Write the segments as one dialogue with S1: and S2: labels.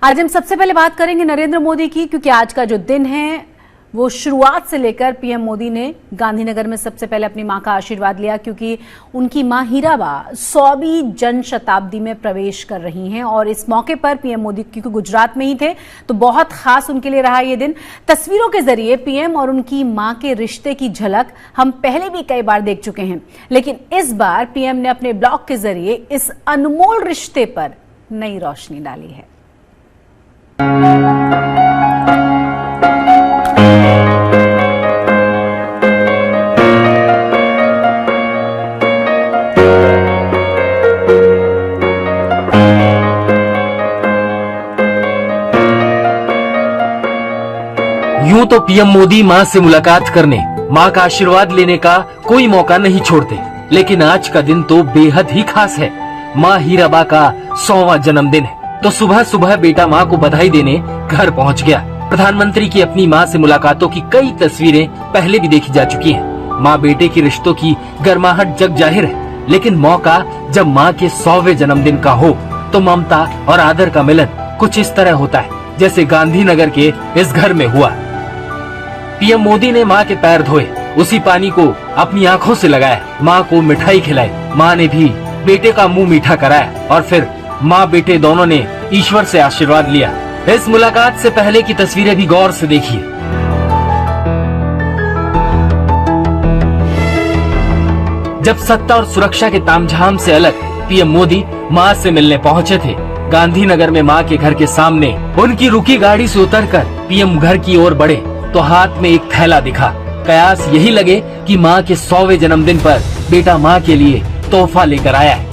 S1: आज हम सबसे पहले बात करेंगे नरेंद्र मोदी की, क्योंकि आज का जो दिन है वो शुरुआत से लेकर पीएम मोदी ने गांधीनगर में सबसे पहले अपनी मां का आशीर्वाद लिया, क्योंकि उनकी मां हीराबा 100वीं जन शताब्दी में प्रवेश कर रही हैं और इस मौके पर पीएम मोदी क्योंकि गुजरात में ही थे तो बहुत खास उनके लिए रहा ये दिन। तस्वीरों के जरिए पीएम और उनकी मां के रिश्ते की झलक हम पहले भी कई बार देख चुके हैं, लेकिन इस बार पीएम ने अपने ब्लॉग के जरिए इस अनमोल रिश्ते पर नई रोशनी डाली है।
S2: यूं तो पीएम मोदी मां से मुलाकात करने, मां का आशीर्वाद लेने का कोई मौका नहीं छोड़ते, लेकिन आज का दिन तो बेहद ही खास है। मां हीराबा का 100वां जन्मदिन है तो सुबह सुबह बेटा मां को बधाई देने घर पहुंच गया। प्रधानमंत्री की अपनी मां से मुलाकातों की कई तस्वीरें पहले भी देखी जा चुकी हैं। मां बेटे के रिश्तों की गर्माहट जग जाहिर है, लेकिन मौका जब मां के 100वें जन्मदिन का हो तो ममता और आदर का मिलन कुछ इस तरह होता है जैसे गांधीनगर के इस घर में हुआ। पीएम मोदी ने मां के पैर धोए, उसी पानी को अपनी आंखों से लगाया, मां को मिठाई खिलाई, मां ने भी बेटे का मुंह मीठा कराया और फिर मां बेटे दोनों ने ईश्वर से आशीर्वाद लिया। इस मुलाकात से पहले की तस्वीरें भी गौर से देखिए। जब सत्ता और सुरक्षा के तामझाम से अलग पीएम मोदी मां से मिलने पहुंचे थे। गांधीनगर में मां के घर के सामने उनकी रुकी गाड़ी से उतरकर पीएम घर की ओर बढ़े तो हाथ में एक थैला दिखा। कयास यही लगे कि मां के 100वें जन्मदिन पर बेटा मां के लिए तोहफा लेकर आया है।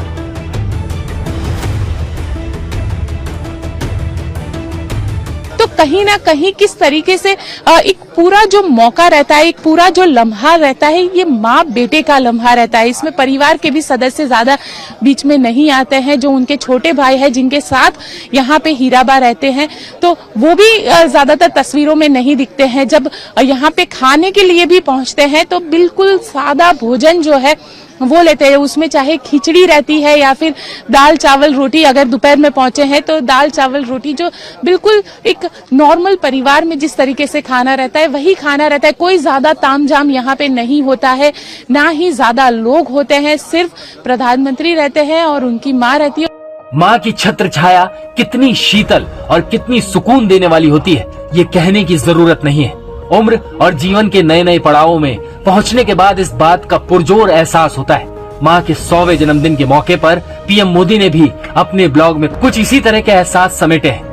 S3: कहीं ना कहीं किस तरीके से एक पूरा जो मौका रहता है, एक पूरा जो लम्हा रहता है, ये माँ बेटे का लम्हा रहता है। इसमें परिवार के भी सदस्य ज्यादा बीच में नहीं आते हैं। जो उनके छोटे भाई हैं जिनके साथ यहाँ पे हीराबा रहते हैं तो वो भी ज्यादातर तस्वीरों में नहीं दिखते हैं। जब यहाँ पे खाने के लिए भी पहुँचते हैं तो बिल्कुल सादा भोजन जो है वो लेते हैं। उसमें चाहे खिचड़ी रहती है या फिर दाल चावल रोटी, अगर दोपहर में पहुंचे हैं तो दाल चावल रोटी, जो बिल्कुल एक नॉर्मल परिवार में जिस तरीके से खाना रहता है वही खाना रहता है। कोई ज्यादा तामझाम यहाँ पे नहीं होता है, ना ही ज्यादा लोग होते हैं। सिर्फ प्रधानमंत्री रहते हैं और उनकी माँ रहती है।
S2: माँ की छत्र छाया कितनी शीतल और कितनी सुकून देने वाली होती है ये कहने की जरूरत नहीं है। उम्र और जीवन के नए नए पड़ावों में पहुंचने के बाद इस बात का पुरजोर एहसास होता है। मां के 100वें जन्मदिन के मौके पर पीएम मोदी ने भी अपने ब्लॉग में कुछ इसी तरह के एहसास समेटे हैं।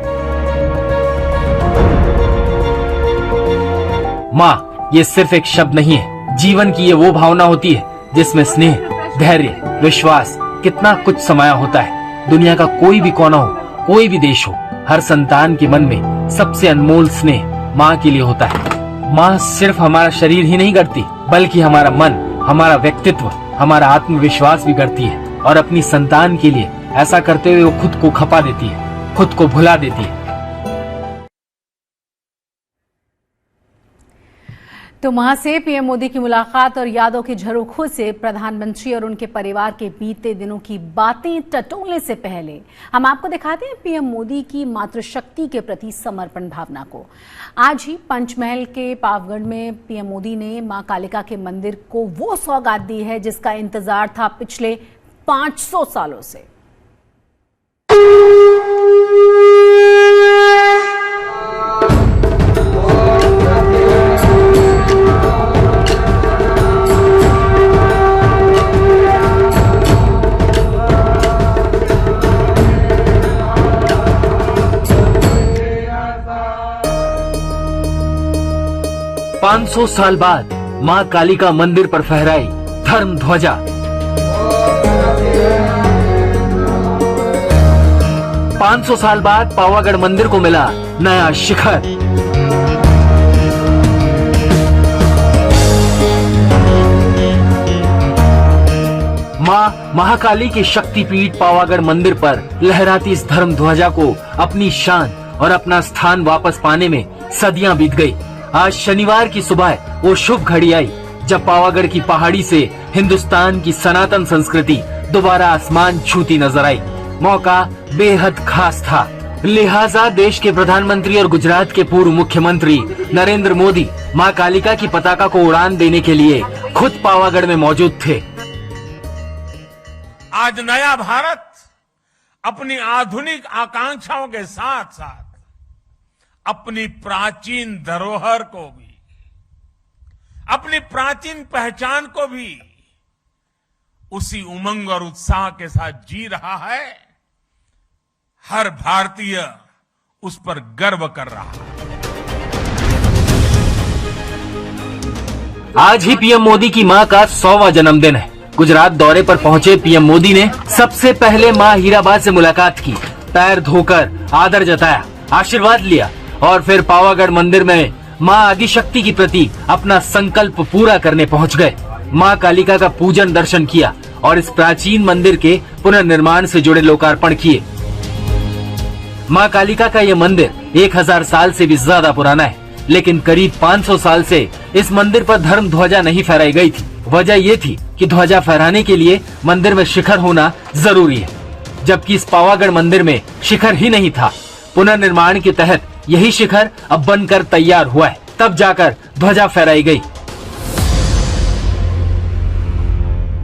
S2: मां ये सिर्फ एक शब्द नहीं है, जीवन की ये वो भावना होती है जिसमें स्नेह, धैर्य, विश्वास कितना कुछ समाया होता है। दुनिया का कोई भी कोना हो, कोई भी देश हो, हर संतान के मन में सबसे अनमोल स्नेह माँ के लिए होता है। माँ सिर्फ हमारा शरीर ही नहीं गढ़ती, बल्कि हमारा मन, हमारा व्यक्तित्व, हमारा आत्मविश्वास भी गढ़ती है और अपनी संतान के लिए ऐसा करते हुए वो खुद को खपा देती है, खुद को भुला देती है।
S1: तो मां से पीएम मोदी की मुलाकात और यादों के झरोखों से प्रधानमंत्री और उनके परिवार के बीते दिनों की बातें टटोलने से पहले हम आपको दिखाते हैं पीएम मोदी की मातृशक्ति के प्रति समर्पण भावना को। आज ही पंचमहल के पावगढ़ में पीएम मोदी ने मां कालिका के मंदिर को वो सौगात दी है जिसका इंतजार था पिछले 500 सालों से।
S2: 500 साल बाद मां कालिका मंदिर पर फहराई धर्म ध्वजा। पाँच सौ साल बाद पावागढ़ मंदिर को मिला नया शिखर। मां महाकाली के शक्तिपीठ पावागढ़ मंदिर पर लहराती इस धर्म ध्वजा को अपनी शान और अपना स्थान वापस पाने में सदियां बीत गई। आज शनिवार की सुबह वो शुभ घड़ी आई जब पावागढ़ की पहाड़ी से हिंदुस्तान की सनातन संस्कृति दोबारा आसमान छूती नजर आई। मौका बेहद खास था। लिहाजा देश के प्रधानमंत्री और गुजरात के पूर्व मुख्यमंत्री नरेंद्र मोदी मां कालिका की पताका को उड़ान देने के लिए खुद पावागढ़ में मौजूद थे।
S4: आज नया भारत अपनी आधुनिक आकांक्षाओं के साथ साथ अपनी प्राचीन धरोहर को भी, अपनी प्राचीन पहचान को भी उसी उमंग और उत्साह के साथ जी रहा है। हर भारतीय उस पर गर्व कर रहा है।
S2: आज ही पीएम मोदी की मां का 100वां जन्मदिन है। गुजरात दौरे पर पहुंचे पीएम मोदी ने सबसे पहले मां हीराबा से मुलाकात की, पैर धोकर आदर जताया, आशीर्वाद लिया और फिर पावागढ़ मंदिर में मां आदिशक्ति की प्रति अपना संकल्प पूरा करने पहुंच गए। मां कालिका का पूजन दर्शन किया और इस प्राचीन मंदिर के पुनर्निर्माण से जुड़े लोकार्पण किए। मां कालिका का यह मंदिर 1000 साल से भी ज्यादा पुराना है, लेकिन करीब 500 साल से इस मंदिर पर धर्म ध्वजा नहीं फहराई गई थी। वजह ये थी कि ध्वजा फहराने के लिए मंदिर में शिखर होना जरूरी है, जबकि इस पावागढ़ मंदिर में शिखर ही नहीं था। पुनर्निर्माण के तहत यही शिखर अब बनकर तैयार हुआ है, तब जाकर ध्वजा फहराई गई।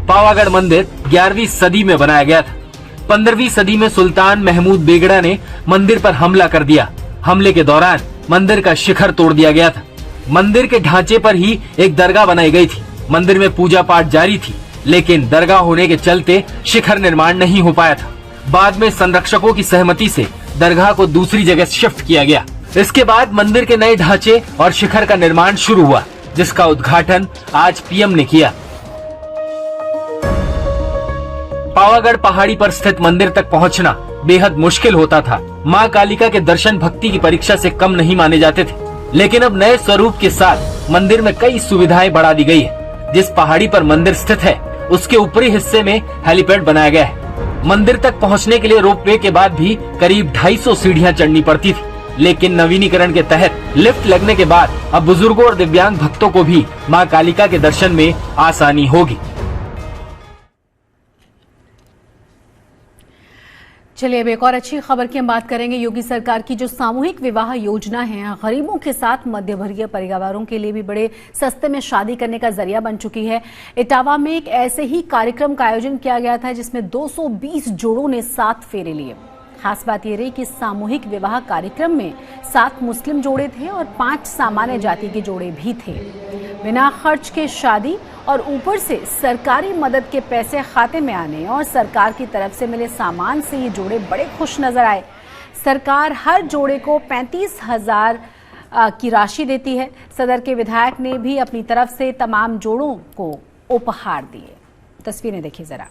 S2: पावागढ़ मंदिर 11वीं सदी में बनाया गया था। 15वीं सदी में सुल्तान महमूद बेगड़ा ने मंदिर पर हमला कर दिया। हमले के दौरान मंदिर का शिखर तोड़ दिया गया था। मंदिर के ढांचे पर ही एक दरगाह बनाई गई थी। मंदिर में पूजा पाठ जारी थी, लेकिन दरगाह होने के चलते शिखर निर्माण नहीं हो पाया था। बाद में संरक्षकों की सहमति से दरगाह को दूसरी जगह शिफ्ट किया गया। इसके बाद मंदिर के नए ढांचे और शिखर का निर्माण शुरू हुआ, जिसका उद्घाटन आज पीएम ने किया। पावागढ़ पहाड़ी पर स्थित मंदिर तक पहुंचना बेहद मुश्किल होता था। मां कालिका के दर्शन भक्ति की परीक्षा से कम नहीं माने जाते थे, लेकिन अब नए स्वरूप के साथ मंदिर में कई सुविधाएं बढ़ा दी गई है। जिस पहाड़ी पर मंदिर स्थित है, उसके ऊपरी हिस्से में हेलीपैड बनाया गया है। मंदिर तक पहुंचने के लिए रोपवे के बाद भी करीब 250 सीढ़ियां चढ़नी पड़ती थी, लेकिन नवीनीकरण के तहत लिफ्ट लगने के बाद अब बुजुर्गों और दिव्यांग भक्तों को भी मां कालिका के दर्शन में आसानी होगी।
S1: चलिए अब एक और अच्छी खबर की हम बात करेंगे। योगी सरकार की जो सामूहिक विवाह योजना है, गरीबों के साथ मध्यवर्गीय परिवारों के लिए भी बड़े सस्ते में शादी करने का जरिया बन चुकी है। इटावा में एक ऐसे ही कार्यक्रम का आयोजन किया गया था, जिसमें 220 जोड़ों ने 7 फेरे लिए। खास बात यह रही कि सामूहिक विवाह कार्यक्रम में 7 मुस्लिम जोड़े थे और 5 सामान्य जाति के जोड़े भी थे। बिना खर्च के शादी और ऊपर से सरकारी मदद के पैसे खाते में आने और सरकार की तरफ से मिले सामान से ये जोड़े बड़े खुश नजर आए। सरकार हर जोड़े को 35,000 की राशि देती है। सदर के विधायक ने भी अपनी तरफ से तमाम जोड़ों को उपहार दिए। तस्वीरें देखिए जरा।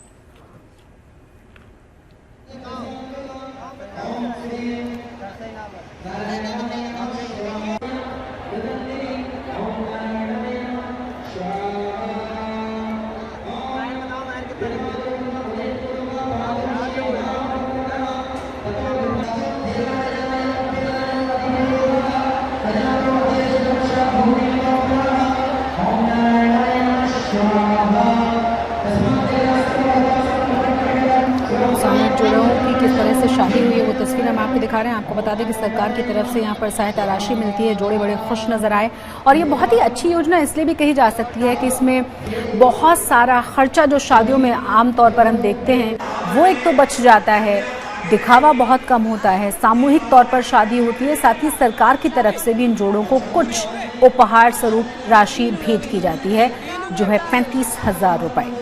S1: किस तरह से शादी हुई है वो तस्वीर हम आपको दिखा रहे हैं। आपको बता दें कि सरकार की तरफ से यहाँ पर सहायता राशि मिलती है। जोड़े बड़े खुश नजर आए और ये बहुत ही अच्छी योजना इसलिए भी कही जा सकती है कि इसमें बहुत सारा खर्चा जो शादियों में आमतौर पर हम देखते हैं वो एक तो बच जाता है, दिखावा बहुत कम होता है, सामूहिक तौर पर शादी होती है, साथ ही सरकार की तरफ से भी इन जोड़ों को कुछ उपहार स्वरूप राशि भेंट की जाती है, जो है 35,000 रुपए।